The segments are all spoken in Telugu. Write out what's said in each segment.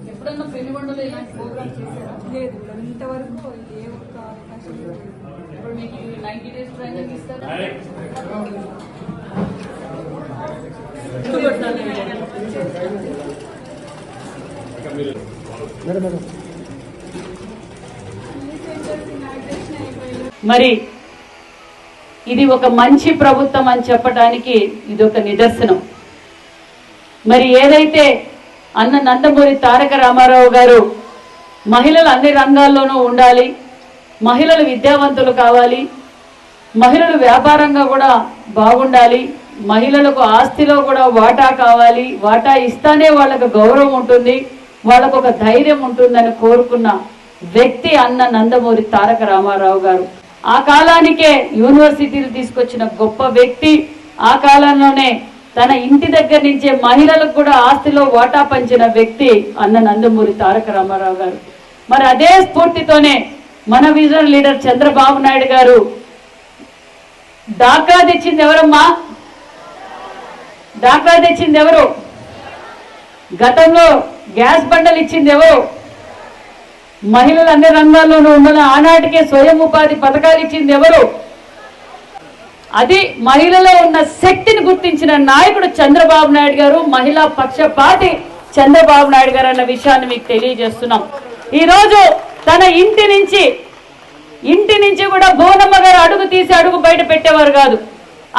ఎప్పుడన్నా పెనుగొండలో ఇలాంటి ప్రోగ్రామ్ చేశారా? లేదు, ఇంతవరకు ఏ ఒక్క అవకాశం లేదు. ఇప్పుడు మీకు 90 days ట్రైనింగ్ ఇస్తారా? మరి ఇది ఒక మంచి ప్రభుత్వం అని చెప్పడానికి ఇది ఒక నిదర్శనం. మరి ఏదైతే అన్న నందమూరి తారక రామారావు గారు మహిళలు అన్ని రంగాల్లోనూ ఉండాలి, మహిళలు విద్యావంతులు కావాలి, మహిళలు వ్యాపారంగా కూడా బాగుండాలి, మహిళలకు ఆస్తిలో కూడా వాటా కావాలి, వాటా ఇస్తానే వాళ్ళకు గౌరవం ఉంటుంది, వాళ్ళకు ఒక ధైర్యం ఉంటుందని కోరుకున్న వ్యక్తి అన్న నందమూరి తారక రామారావు గారు. ఆ కాలానికే యూనివర్సిటీలు తీసుకొచ్చిన గొప్ప వ్యక్తి. ఆ కాలంలోనే తన ఇంటి దగ్గర నుంచే మహిళలకు కూడా ఆస్తిలో వాటా పంచిన వ్యక్తి అన్న నందమూరి తారక రామారావు గారు. మరి అదే స్ఫూర్తితోనే మన విజన్ లీడర్ చంద్రబాబు నాయుడు గారు డాక్రా తెచ్చింది ఎవరమ్మా? డాక్రా తెచ్చింది ఎవరు? గతంలో గ్యాస్ బండలు ఇచ్చింది ఎవరు? మహిళలు అన్ని రంగాల్లోనూ ఉండాలని ఆనాటికే స్వయం ఉపాధి పథకాలు ఇచ్చింది ఎవరు? అది మహిళలో ఉన్న శక్తిని గుర్తించిన నాయకుడు చంద్రబాబు నాయుడు గారు, మహిళా పక్షపాతి చంద్రబాబు నాయుడు గారు అన్న విషయాన్ని మీకు తెలియజేస్తున్నాం. ఈరోజు తన ఇంటి నుంచి కూడా భువనమ్మ గారు అడుగు తీసి అడుగు బయట పెట్టేవారు కాదు.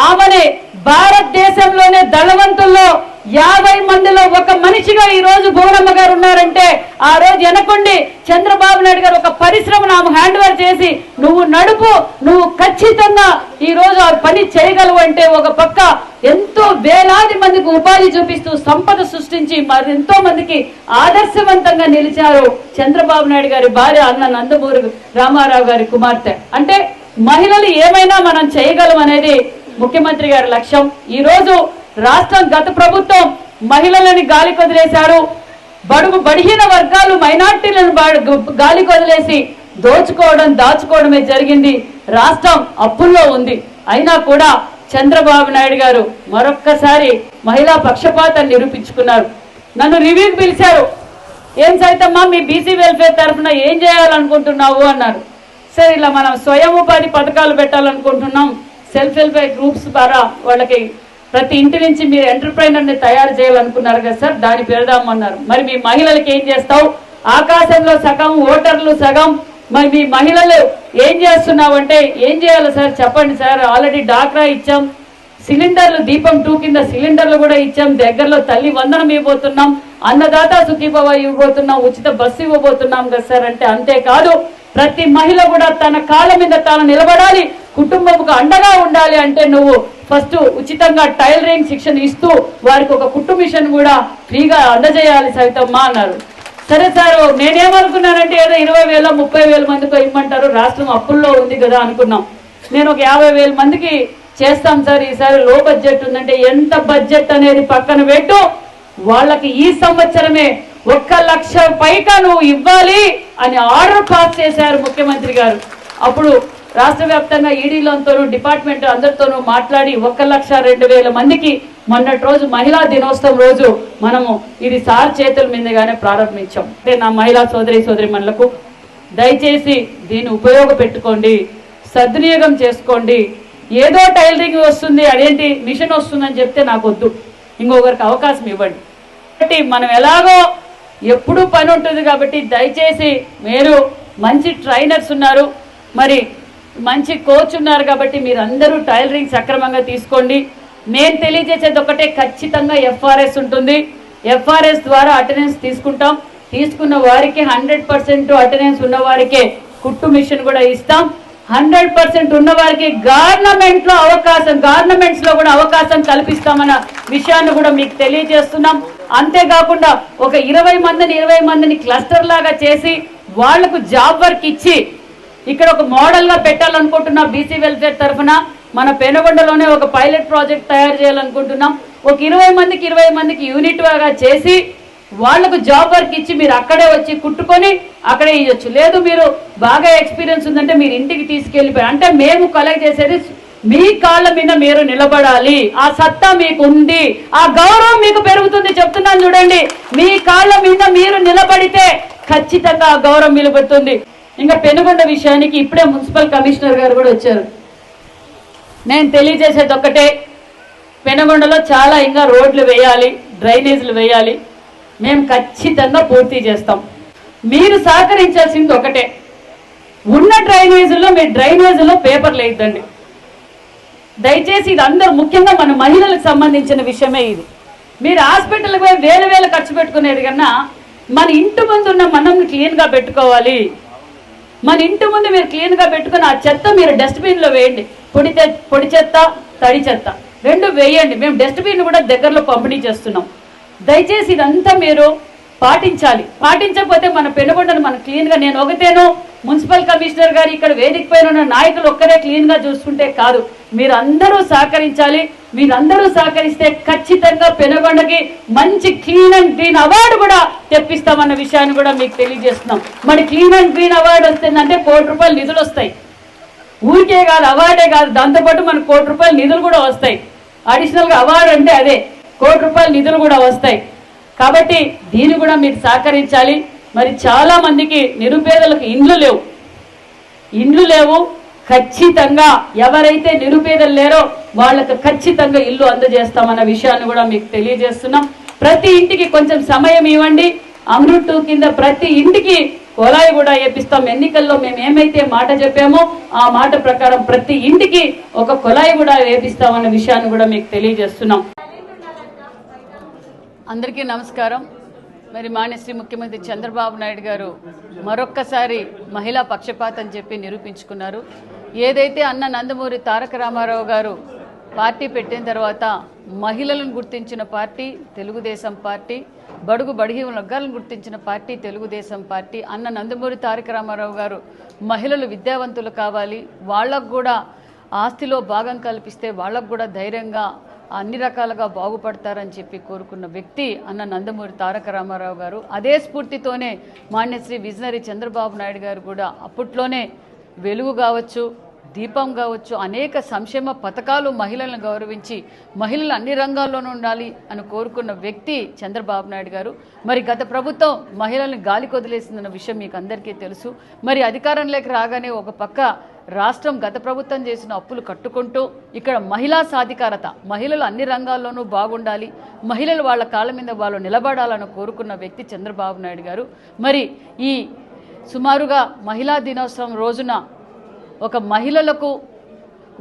ఆమెని భారతదేశంలోనే ధనవంతుల్లో 50 మందిలో ఒక మనిషిగా ఈ రోజు భువనమ్మ గారు ఉన్నారంటే ఆ రోజు వెనకుండి చంద్రబాబు నాయుడు గారు ఒక పరిశ్రమను ఆమె హ్యాండ్ ఓవర్ చేసి నువ్వు నడుపు, నువ్వు ఖచ్చితంగా ఈ రోజు ఆ పని చేయగలవు అంటే ఒక పక్క ఎంతో వేలాది మందికి ఉపాధి చూపిస్తూ సంపద సృష్టించి మరి ఎంతో మందికి ఆదర్శవంతంగా నిలిచారు చంద్రబాబు నాయుడు గారి భార్య అన్న నందమూరి రామారావు గారి కుమార్తె. అంటే మహిళలు ఏమైనా మనం చేయగలం అనేది ముఖ్యమంత్రి గారి లక్ష్యం. ఈ రోజు రాష్ట్రం గత ప్రభుత్వం మహిళలని గాలికి వదిలేశారు, బడుహీన వర్గాలు మైనార్టీలను గాలికి వదిలేసి దాచుకోవడమే జరిగింది. రాష్ట్రం అప్పుల్లో ఉంది. అయినా కూడా చంద్రబాబు నాయుడు గారు మరొక్కసారి మహిళా పక్షపాతాన్ని నిరూపించుకున్నారు. నన్ను రివ్యూకి పిలిచారు. ఏం సైతమ్మా మీ బీసీ వెల్ఫేర్ తరఫున ఏం చేయాలనుకుంటున్నావు అన్నారు. సరే ఇలా మనం స్వయం ఉపాధి పథకాలు పెట్టాలనుకుంటున్నాం, సెల్ఫ్ హెల్ప్ గ్రూప్స్ ద్వారా వాళ్ళకి ప్రతి ఇంటి నుంచి మీరు ఎంటర్ప్రైనర్ని తయారు చేయాలనుకున్నారు కదా సార్, దాన్ని పెడదామన్నారు. మరి మీ మహిళలకి ఏం చేస్తావు? ఆకాశంలో సగం, ఓటర్లు సగం. మరి మీ మహిళలు ఏం చేస్తున్నావు అంటే ఏం చేయాలి సార్ చెప్పండి సార్. ఆల్రెడీ డాక్రా ఇచ్చాం, సిలిండర్లు దీపం 2 కింద సిలిండర్లు కూడా ఇచ్చాం, దగ్గరలో తల్లి వందనం ఇవ్వబోతున్నాం, అన్నదాత సుఖీభవ ఇవ్వబోతున్నాం, ఉచిత బస్సు ఇవ్వబోతున్నాం కదా సార్ అంటే అంతేకాదు ప్రతి మహిళ కూడా తన కాళ్ళ మీద తాను నిలబడాలి, కుటుంబంకు అండగా ఉండాలి అంటే నువ్వు ఫస్ట్ ఉచితంగా టైలరింగ్ శిక్షణ ఇస్తూ వారికి ఒక కుట్టు మిషన్ కూడా ఫ్రీగా అందజేయాలి సైతమ్మా అన్నారు. సరే సార్ నేనేమనుకున్నానంటే ఏదో 20,000 30,000 మందికి ఇమ్మంటారు, రాష్ట్రం అప్పుల్లో ఉంది కదా అనుకున్నాం. నేను ఒక 50,000 మందికి చేస్తాం సార్, ఈసారి లో బడ్జెట్ ఉందంటే ఎంత బడ్జెట్ అనేది పక్కన పెట్టు, వాళ్ళకి ఈ సంవత్సరమే 1,00,000 పైగా నువ్వు ఇవ్వాలి అని ఆర్డర్ పాస్ చేశారు ముఖ్యమంత్రి గారు. అప్పుడు రాష్ట్ర వ్యాప్తంగా ఈడీలతోనూ డిపార్ట్మెంట్ అందరితోనూ మాట్లాడి 1,02,000 మందికి మొన్నటి రోజు మహిళా దినోత్సవం రోజు మనము ఇది సార్ చేతుల మీదుగానే ప్రారంభించాం. అంటే నా మహిళా సోదరిమణులకు దయచేసి దీన్ని ఉపయోగపెట్టుకోండి, సద్వినియోగం చేసుకోండి. ఏదో టైలరింగ్ వస్తుంది అదేంటి మిషన్ వస్తుందని చెప్తే నాకు వద్దు, ఇంకొకరికి అవకాశం ఇవ్వండి. కాబట్టి మనం ఎలాగో ఎప్పుడూ పని ఉంటుంది కాబట్టి దయచేసి మీరు మంచి ట్రైనర్స్ ఉన్నారు, మరి మంచి కోచ్ ఉన్నారు కాబట్టి మీరు అందరూ టైలరింగ్ సక్రమంగా తీసుకోండి. నేను తెలియజేసేది ఒకటే, ఖచ్చితంగా ఎఫ్ఆర్ఎస్ ఉంటుంది. ఎఫ్ఆర్ఎస్ ద్వారా అటెండెన్స్ తీసుకుంటాం. తీసుకున్న వారికి 100% అటెండెన్స్ ఉన్న వారికే కుట్టు మిషన్ కూడా ఇస్తాం. 100% ఉన్న వారికి గవర్నమెంట్స్ లో కూడా అవకాశం కల్పిస్తామన్న విషయాన్ని కూడా మీకు తెలియజేస్తున్నాం. అంతేకాకుండా ఒక 20 మందిని క్లస్టర్ లాగా చేసి వాళ్లకు జాబ్ వర్క్ ఇచ్చి ఇక్కడ ఒక మోడల్గా పెట్టాలనుకుంటున్నా. బీసీ వెల్ఫేర్ తరఫున మన పెనుగొండలోనే ఒక పైలట్ ప్రాజెక్ట్ తయారు చేయాలనుకుంటున్నాం. ఒక 20 మందికి యూనిట్ గా చేసి వాళ్లకు జాబ్ వర్క్ ఇచ్చి మీరు అక్కడే వచ్చి కుట్టుకొని అక్కడే ఇవ్వచ్చు. లేదు మీరు బాగా ఎక్స్పీరియన్స్ ఉందంటే మీరు ఇంటికి తీసుకెళ్ళిపోయారు. అంటే మేము కలెక్ట్ చేసేది మీ కాళ్ళ మీద మీరు నిలబడాలి. ఆ సత్తా మీకు ఉంది, ఆ గౌరవం మీకు పెరుగుతుంది. చెప్తున్నాను చూడండి, మీ కాళ్ళ మీద మీరు నిలబడితే ఖచ్చితంగా ఆ గౌరవం నిలబడుతుంది. ఇంకా పెనుగొండ విషయానికి ఇప్పుడే మున్సిపల్ కమిషనర్ గారు కూడా వచ్చారు. నేను తెలియజేసేది ఒక్కటే, పెనుగొండలో చాలా ఇంకా రోడ్లు వేయాలి, డ్రైనేజీలు వేయాలి. మేము ఖచ్చితంగా పూర్తి చేస్తాం. మీరు సహకరించాల్సింది ఒకటే, ఉన్న డ్రైనేజీలో మీరు డ్రైనేజీలో పేపర్లు వేయద్దండి దయచేసి. ఇది అందరూ ముఖ్యంగా మన మహిళలకు సంబంధించిన విషయమే ఇది. మీరు హాస్పిటల్కి పోయి వేలు ఖర్చు పెట్టుకునేది కన్నా మన ఇంటి ముందు ఉన్న మనం క్లీన్గా పెట్టుకోవాలి. మన ఇంటి ముందు మీరు క్లీన్గా పెట్టుకుని ఆ చెత్త మీరు డస్ట్బిన్లో వేయండి. పొడి చెత్త, తడి చెత్త రెండు వేయండి. మేము డస్ట్బిన్ కూడా దగ్గరలో పంపిణీ చేస్తున్నాం. దయచేసి ఇదంతా మీరు పాటించాలి. పాటించకపోతే మన పెనుగొండను మనం క్లీన్గా, నేను ఒకటేను మున్సిపల్ కమిషనర్ గారు ఇక్కడ వేదిక పైన ఉన్న నాయకులు ఒక్కరే క్లీన్గా చూసుకుంటే కాదు, మీరందరూ సహకరించాలి. మీరందరూ సహకరిస్తే ఖచ్చితంగా పెనుగొండకి మంచి క్లీన్ అండ్ గ్రీన్ అవార్డు కూడా తెప్పిస్తామన్న విషయాన్ని కూడా మీకు తెలియజేస్తున్నాం. మరి క్లీన్ అండ్ గ్రీన్ అవార్డు వస్తుందంటే ₹1 కోటి నిధులు వస్తాయి. ఊరికే కాదు, అవార్డే కాదు, దాంతోపాటు మనకు ₹1 కోటి నిధులు కూడా వస్తాయి. అడిషనల్గా అవార్డు అంటే అదే ₹1 కోటి నిధులు కూడా వస్తాయి. కాబట్టి దీన్ని కూడా మీరు సహకరించాలి. మరి చాలా మందికి నిరుపేదలకు ఇండ్లు లేవు. ఖచ్చితంగా ఎవరైతే నిరుపేదలు లేరో వాళ్ళకు ఖచ్చితంగా ఇల్లు అందజేస్తామన్న విషయాన్ని కూడా మీకు తెలియజేస్తున్నాం. ప్రతి ఇంటికి కొంచెం సమయం ఇవ్వండి. అమృత్ 2 కింద ప్రతి ఇంటికి కొలాయి కూడా వేపిస్తాం. ఎన్నికల్లో మేము ఏమైతే మాట చెప్పామో ఆ మాట ప్రకారం ప్రతి ఇంటికి ఒక కొలాయి కూడా వేపిస్తామన్న విషయాన్ని కూడా మీకు తెలియజేస్తున్నాం. అందరికీ నమస్కారం. మరి మాన్యశ్రీ ముఖ్యమంత్రి చంద్రబాబు నాయుడు గారు మరొక్కసారి మహిళా పక్షపాతం చెప్పి నిరూపించుకున్నారు. ఏదైతే అన్న నందమూరి తారక రామారావు గారు పార్టీ పెట్టిన తర్వాత మహిళలను గుర్తించిన పార్టీ తెలుగుదేశం పార్టీ, బడుగు బడిహీన వర్గాలను గుర్తించిన పార్టీ తెలుగుదేశం పార్టీ. అన్న నందమూరి తారక రామారావు గారు మహిళలు విద్యావంతులు కావాలి, వాళ్ళకు కూడా ఆస్తిలో భాగం కల్పిస్తే వాళ్ళకు కూడా ధైర్యంగా అన్ని రకాలుగా బాగుపడతారని చెప్పి కోరుకున్న వ్యక్తి అన్న నందమూరి తారక రామారావు గారు. అదే స్ఫూర్తితోనే మాన్యశ్రీ విజనరీ చంద్రబాబు నాయుడు గారు కూడా అప్పట్లోనే వెలుగు కావచ్చు, దీపం కావచ్చు, అనేక సంక్షేమ పథకాలు మహిళలను గౌరవించి మహిళలు అన్ని రంగాల్లోనూ ఉండాలి అని కోరుకున్న వ్యక్తి చంద్రబాబు నాయుడు గారు. మరి గత ప్రభుత్వం మహిళలను గాలి కొదిలేసిందన్న విషయం మీకు అందరికీ తెలుసు. మరి అధికారంలోకి రాగానే ఒక పక్క రాష్ట్రం గత ప్రభుత్వం చేసిన అప్పులు కట్టుకుంటూ ఇక్కడ మహిళా సాధికారత, మహిళలు అన్ని రంగాల్లోనూ బాగుండాలి, మహిళలు వాళ్ళ కాళ్ళ మీద వాళ్ళు నిలబడాలని కోరుకున్న వ్యక్తి చంద్రబాబు నాయుడు గారు. మరి ఈ సుమారుగా మహిళా దినోత్సవం రోజున ఒక మహిళలకు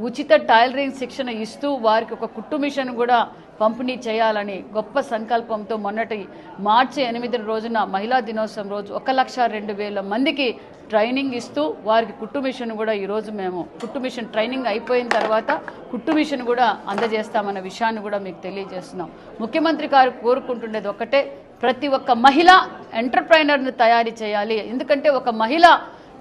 ఉచిత టైలరింగ్ శిక్షణ ఇస్తూ వారికి ఒక కుట్టు మిషన్ కూడా పంపిణీ చేయాలని గొప్ప సంకల్పంతో మొన్నటి మార్చి 8 రోజున మహిళా దినోత్సవం రోజు 1,02,000 మందికి ట్రైనింగ్ ఇస్తూ వారికి కుట్టు మిషన్ కూడా ఈరోజు మేము కుట్టు మిషన్ ట్రైనింగ్ అయిపోయిన తర్వాత కుట్టు మిషన్ కూడా అందజేస్తామన్న విషయాన్ని కూడా మీకు తెలియజేస్తున్నాం. ముఖ్యమంత్రి గారు కోరుకుంటుండేది ఒక్కటే, ప్రతి ఒక్క మహిళ ఎంటర్ప్రైనర్ను తయారు చేయాలి. ఎందుకంటే ఒక మహిళ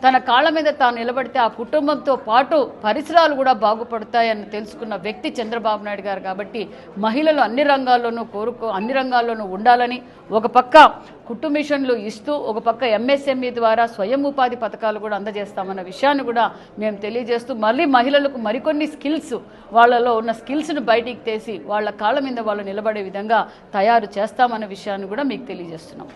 తన కాళ్ళ మీద తాను నిలబడితే ఆ కుటుంబంతో పాటు పరిసరాలు కూడా బాగుపడతాయని తెలుసుకున్న వ్యక్తి చంద్రబాబు నాయుడు గారు. కాబట్టి మహిళలు అన్ని రంగాల్లోనూ ఉండాలని ఒక పక్క కుట్టు మిషన్లు ఇస్తూ ఒక పక్క ఎంఎస్ఎంఈ ద్వారా స్వయం ఉపాధి పథకాలు కూడా అందజేస్తామన్న విషయాన్ని కూడా మేము తెలియజేస్తూ మళ్ళీ మహిళలకు మరికొన్ని స్కిల్స్, వాళ్ళలో ఉన్న స్కిల్స్ను బయటికి తీసి వాళ్ళ కాళ్ళ మీద వాళ్ళు నిలబడే విధంగా తయారు చేస్తామన్న విషయాన్ని కూడా మీకు తెలియజేస్తున్నాం.